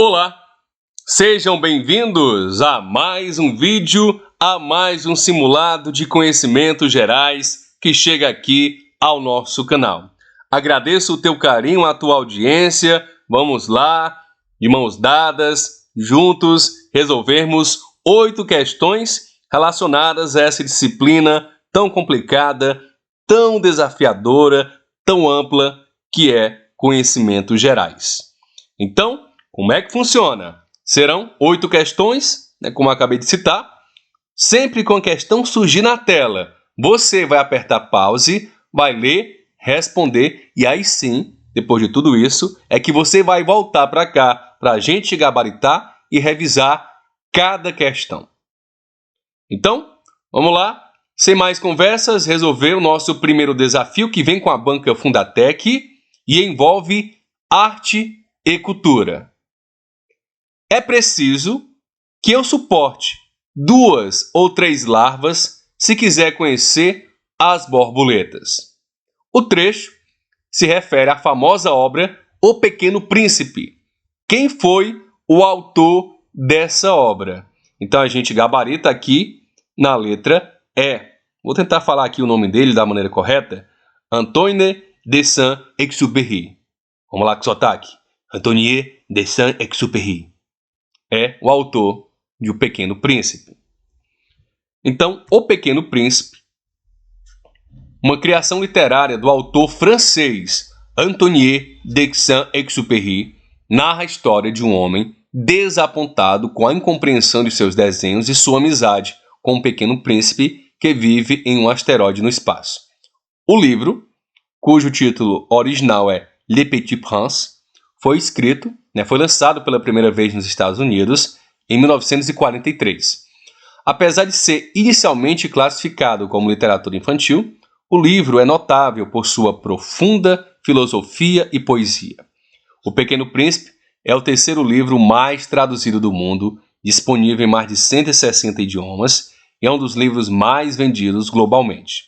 Olá, sejam bem-vindos a mais um vídeo, a mais um simulado de conhecimentos gerais que chega aqui ao nosso canal. Agradeço o teu carinho, a tua audiência. Vamos lá, de mãos dadas, juntos, resolvermos 8 questões relacionadas a essa disciplina tão complicada, tão desafiadora, tão ampla que é conhecimentos gerais. Então, como é que funciona? Serão 8 questões, como eu acabei de citar. Sempre que uma questão surgir na tela, você vai apertar pause, vai ler, responder e aí sim, depois de tudo isso, é que você vai voltar para cá para a gente gabaritar e revisar cada questão. Então, vamos lá. Sem mais conversas, resolver o nosso primeiro desafio que vem com a banca Fundatec e envolve arte e cultura. É preciso que eu suporte 2 ou 3 larvas se quiser conhecer as borboletas. O trecho se refere à famosa obra O Pequeno Príncipe. Quem foi o autor dessa obra? Então a gente gabarita aqui na letra E. Vou tentar falar aqui o nome dele da maneira correta. Antoine de Saint-Exupéry. Vamos lá com sotaque. Antoine de Saint-Exupéry é o autor de O Pequeno Príncipe. Então, O Pequeno Príncipe, uma criação literária do autor francês Antoine de Saint-Exupéry, narra a história de um homem desapontado com a incompreensão de seus desenhos e sua amizade com um pequeno príncipe que vive em um asteroide no espaço. O livro, cujo título original é Le Petit Prince, foi lançado pela primeira vez nos Estados Unidos em 1943. Apesar de ser inicialmente classificado como literatura infantil, o livro é notável por sua profunda filosofia e poesia. O Pequeno Príncipe é o terceiro livro mais traduzido do mundo, disponível em mais de 160 idiomas, e é um dos livros mais vendidos globalmente.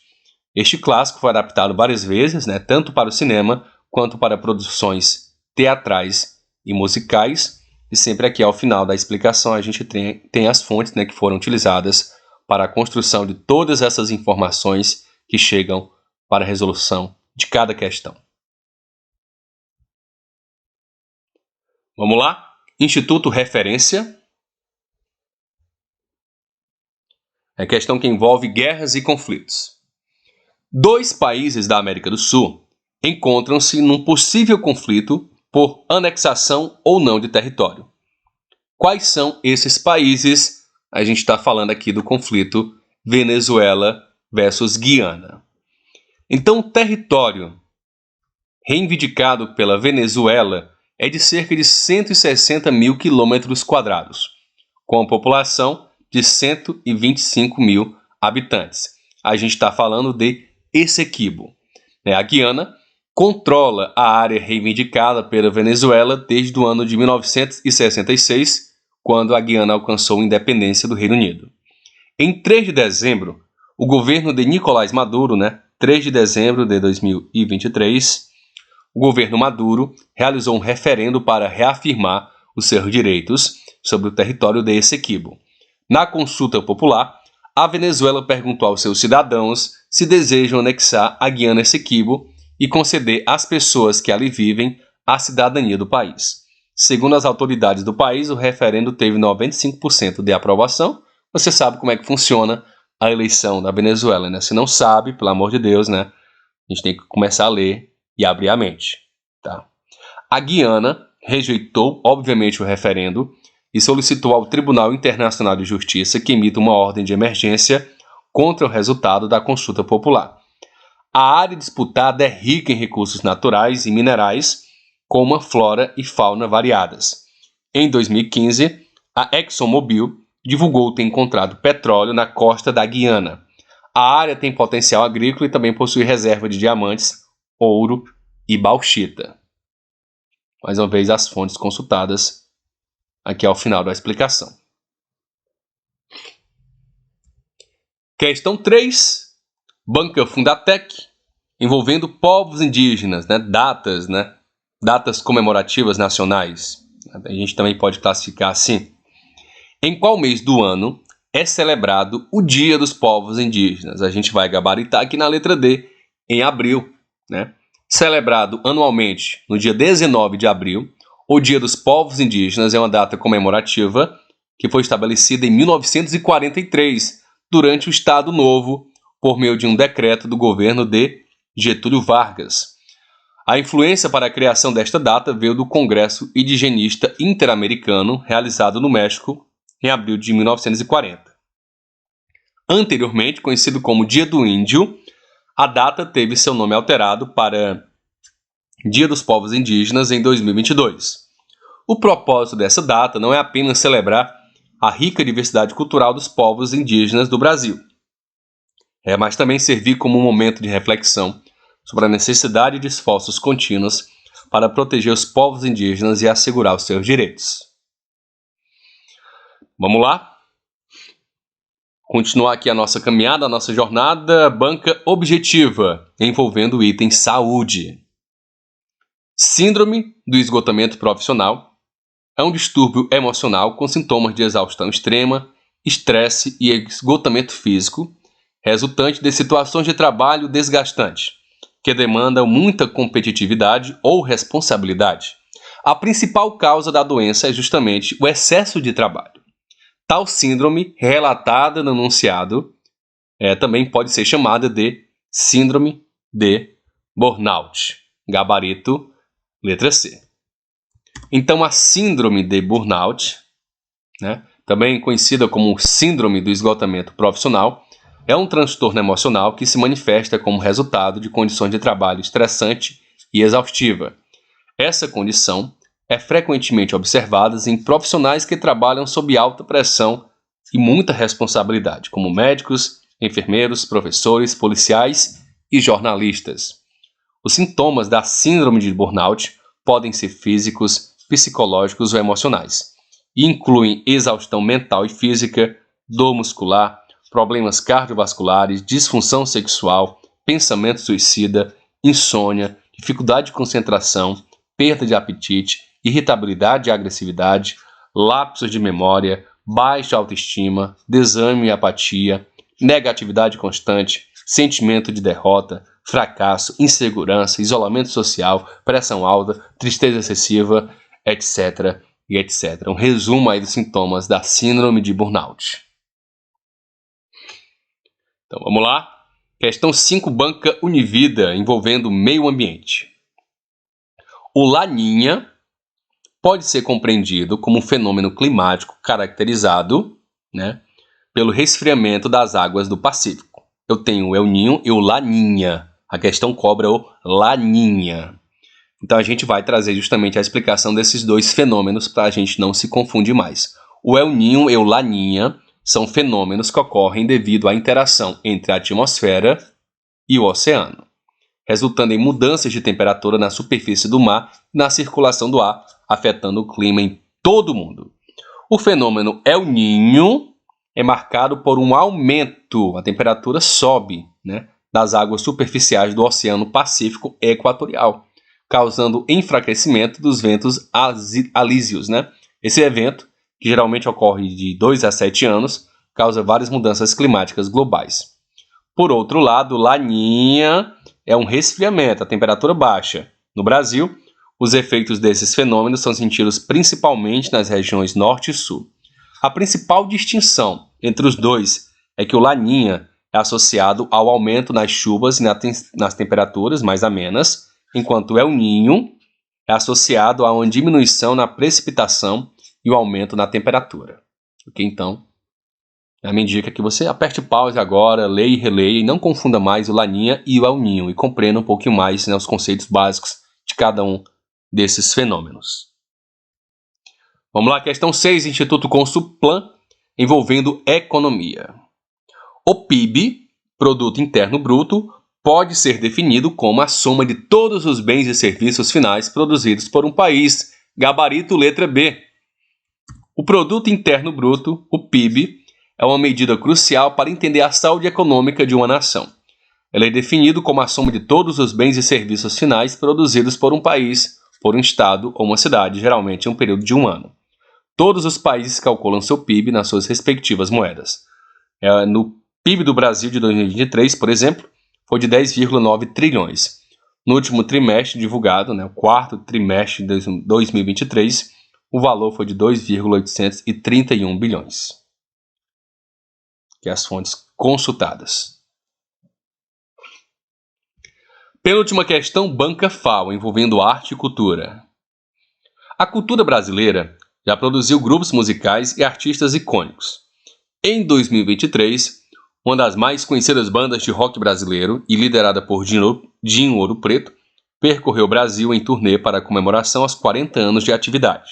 Este clássico foi adaptado várias vezes, tanto para o cinema quanto para produções teatrais e musicais, e sempre aqui ao final da explicação a gente tem as fontes que foram utilizadas para a construção de todas essas informações que chegam para a resolução de cada questão. Vamos lá? Instituto Referência. É questão que envolve guerras e conflitos. 2 países da América do Sul encontram-se num possível conflito por anexação ou não de território. Quais são esses países? A gente está falando aqui do conflito Venezuela versus Guiana. Então, o território reivindicado pela Venezuela é de cerca de 160 mil quilômetros quadrados, com a população de 125 mil habitantes. A gente está falando de Essequibo. A Guiana controla a área reivindicada pela Venezuela desde o ano de 1966, quando a Guiana alcançou a independência do Reino Unido. Em 3 de dezembro, o governo de Nicolás Maduro, 3 de dezembro de 2023, o governo Maduro realizou um referendo para reafirmar os seus direitos sobre o território de Essequibo. Na consulta popular, a Venezuela perguntou aos seus cidadãos se desejam anexar a Guiana Essequibo e conceder às pessoas que ali vivem a cidadania do país. Segundo as autoridades do país, o referendo teve 95% de aprovação. Você sabe como é que funciona a eleição da Venezuela, Se não sabe, pelo amor de Deus, a gente tem que começar a ler e abrir a mente, tá? A Guiana rejeitou, obviamente, o referendo e solicitou ao Tribunal Internacional de Justiça que emita uma ordem de emergência contra o resultado da consulta popular. A área disputada é rica em recursos naturais e minerais, com uma flora e fauna variadas. Em 2015, a ExxonMobil divulgou ter encontrado petróleo na costa da Guiana. A área tem potencial agrícola e também possui reserva de diamantes, ouro e bauxita. Mais uma vez, as fontes consultadas aqui ao final da explicação. Questão 3. Banca Fundatec, envolvendo povos indígenas, datas comemorativas nacionais. A gente também pode classificar assim. Em qual mês do ano é celebrado o Dia dos Povos Indígenas? A gente vai gabaritar aqui na letra D, em abril, né? Celebrado anualmente no dia 19 de abril, o Dia dos Povos Indígenas é uma data comemorativa que foi estabelecida em 1943, durante o Estado Novo, por meio de um decreto do governo de Getúlio Vargas. A influência para a criação desta data veio do Congresso Indigenista Interamericano, realizado no México, em abril de 1940. Anteriormente conhecido como Dia do Índio, a data teve seu nome alterado para Dia dos Povos Indígenas em 2022. O propósito dessa data não é apenas celebrar a rica diversidade cultural dos povos indígenas do Brasil, mas também servir como um momento de reflexão sobre a necessidade de esforços contínuos para proteger os povos indígenas e assegurar os seus direitos. Vamos lá? Continuar aqui a nossa caminhada, a nossa jornada. Banca objetiva, envolvendo o item saúde. Síndrome do esgotamento profissional é um distúrbio emocional com sintomas de exaustão extrema, estresse e esgotamento físico, resultante de situações de trabalho desgastantes, que demandam muita competitividade ou responsabilidade. A principal causa da doença é justamente o excesso de trabalho. Tal síndrome, relatada no enunciado, também pode ser chamada de síndrome de burnout. Gabarito, letra C. Então, a síndrome de burnout, também conhecida como síndrome do esgotamento profissional, é um transtorno emocional que se manifesta como resultado de condições de trabalho estressante e exaustiva. Essa condição é frequentemente observada em profissionais que trabalham sob alta pressão e muita responsabilidade, como médicos, enfermeiros, professores, policiais e jornalistas. Os sintomas da síndrome de burnout podem ser físicos, psicológicos ou emocionais, e incluem exaustão mental e física, dor muscular, problemas cardiovasculares, disfunção sexual, pensamento suicida, insônia, dificuldade de concentração, perda de apetite, irritabilidade e agressividade, lapsos de memória, baixa autoestima, desânimo e apatia, negatividade constante, sentimento de derrota, fracasso, insegurança, isolamento social, pressão alta, tristeza excessiva, etc. e etc. Um resumo aí dos sintomas da síndrome de burnout. Então vamos lá. Questão 5, Banca Univida, envolvendo meio ambiente. O Laninha pode ser compreendido como um fenômeno climático caracterizado, pelo resfriamento das águas do Pacífico. Eu tenho o El Niño e o Laninha. A questão cobra o Laninha. Então a gente vai trazer justamente a explicação desses dois fenômenos para a gente não se confundir mais. O El Niño e o Laninha são fenômenos que ocorrem devido à interação entre a atmosfera e o oceano, resultando em mudanças de temperatura na superfície do mar e na circulação do ar, afetando o clima em todo o mundo. O fenômeno El Niño é marcado por um aumento, a temperatura sobe, das águas superficiais do Oceano Pacífico Equatorial, causando enfraquecimento dos ventos alísios. Esse evento, que geralmente ocorre de 2 a 7 anos, causa várias mudanças climáticas globais. Por outro lado, Laninha é um resfriamento, a temperatura baixa. No Brasil, os efeitos desses fenômenos são sentidos principalmente nas regiões norte e sul. A principal distinção entre os dois é que o Laninha é associado ao aumento nas chuvas e nas temperaturas mais amenas, enquanto o El Niño é associado a uma diminuição na precipitação e o aumento na temperatura. Ok? Então, a minha dica é que você aperte pause agora, leia e releia e não confunda mais o Laninha e o El Niño e compreenda um pouquinho mais os conceitos básicos de cada um desses fenômenos. Vamos lá, questão 6, Instituto Consulplan, envolvendo economia. O PIB, Produto Interno Bruto, pode ser definido como a soma de todos os bens e serviços finais produzidos por um país. Gabarito, letra B. O Produto Interno Bruto, o PIB, é uma medida crucial para entender a saúde econômica de uma nação. Ele é definido como a soma de todos os bens e serviços finais produzidos por um país, por um estado ou uma cidade, geralmente em um período de um ano. Todos os países calculam seu PIB nas suas respectivas moedas. No PIB do Brasil de 2023, por exemplo, foi de 10,9 trilhões. No último trimestre divulgado, o quarto trimestre de 2023, o valor foi de 2,831 bilhões. Que é as fontes consultadas. Penúltima questão, banca FAO, envolvendo arte e cultura. A cultura brasileira já produziu grupos musicais e artistas icônicos. Em 2023, uma das mais conhecidas bandas de rock brasileiro e liderada por Dinho Ouro Preto, percorreu o Brasil em turnê para a comemoração aos 40 anos de atividade.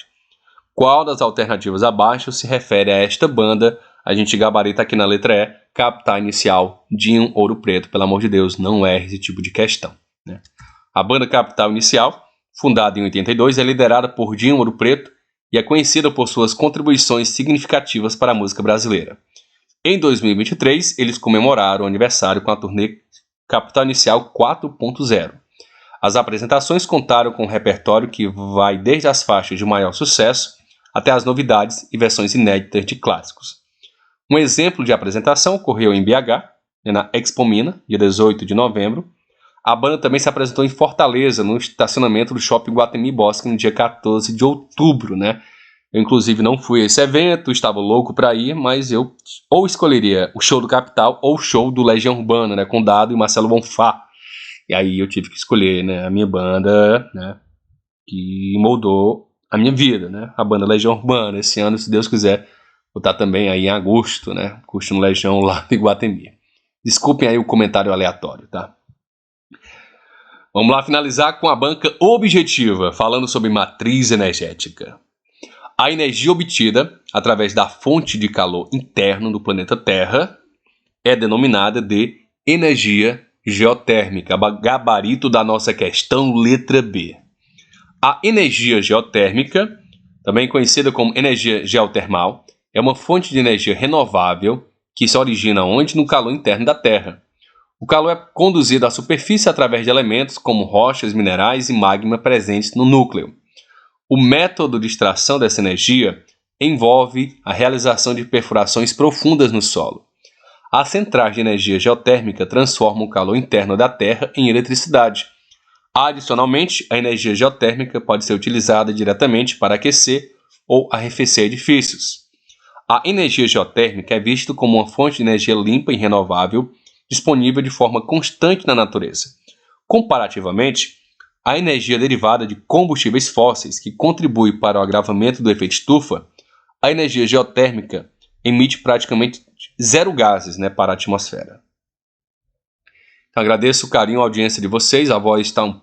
Qual das alternativas abaixo se refere a esta banda? A gente gabarita aqui na letra E, Capital Inicial, Dinho Ouro Preto. Pelo amor de Deus, não erre esse tipo de questão. A banda Capital Inicial, fundada em 82, é liderada por Dinho Ouro Preto e é conhecida por suas contribuições significativas para a música brasileira. Em 2023, eles comemoraram o aniversário com a turnê Capital Inicial 4.0. As apresentações contaram com um repertório que vai desde as faixas de maior sucesso até as novidades e versões inéditas de clássicos. Um exemplo de apresentação ocorreu em BH, na Expo Mina, dia 18 de novembro. A banda também se apresentou em Fortaleza, no estacionamento do Shopping Guatemi Bosque, no dia 14 de outubro, Eu, inclusive, não fui a esse evento, estava louco para ir, mas eu ou escolheria o show do Capital ou o show do Legião Urbana, com Dado e Marcelo Bonfá. E aí eu tive que escolher, a minha banda, que moldou a minha vida, A banda Legião Urbana. Esse ano, se Deus quiser, vou estar também aí em agosto, curtindo Legião lá em Guatemi. Desculpem aí o comentário aleatório, tá? Vamos lá finalizar com a banca objetiva, falando sobre matriz energética. A energia obtida através da fonte de calor interno do planeta Terra é denominada de energia geotérmica, gabarito da nossa questão, letra B. A energia geotérmica, também conhecida como energia geotermal, é uma fonte de energia renovável que se origina onde? No calor interno da Terra. O calor é conduzido à superfície através de elementos como rochas, minerais e magma presentes no núcleo. O método de extração dessa energia envolve a realização de perfurações profundas no solo. As centrais de energia geotérmica transformam o calor interno da Terra em eletricidade. Adicionalmente, a energia geotérmica pode ser utilizada diretamente para aquecer ou arrefecer edifícios. A energia geotérmica é vista como uma fonte de energia limpa e renovável, disponível de forma constante na natureza. Comparativamente, a energia derivada de combustíveis fósseis, que contribui para o agravamento do efeito estufa, a energia geotérmica emite praticamente zero gases para a atmosfera. Então, agradeço o carinho e a audiência de vocês. A voz está um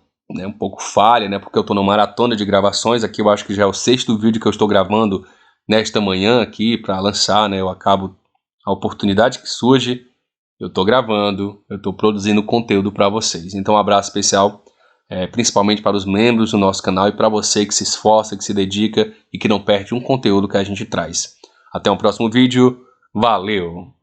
pouco falha, porque eu estou numa maratona de gravações. Aqui eu acho que já é o 6º vídeo que eu estou gravando nesta manhã aqui para lançar. Eu acabo a oportunidade que surge, eu estou gravando, eu estou produzindo conteúdo para vocês. Então, um abraço especial, principalmente para os membros do nosso canal e para você que se esforça, que se dedica e que não perde um conteúdo que a gente traz. Até um próximo vídeo. Valeu!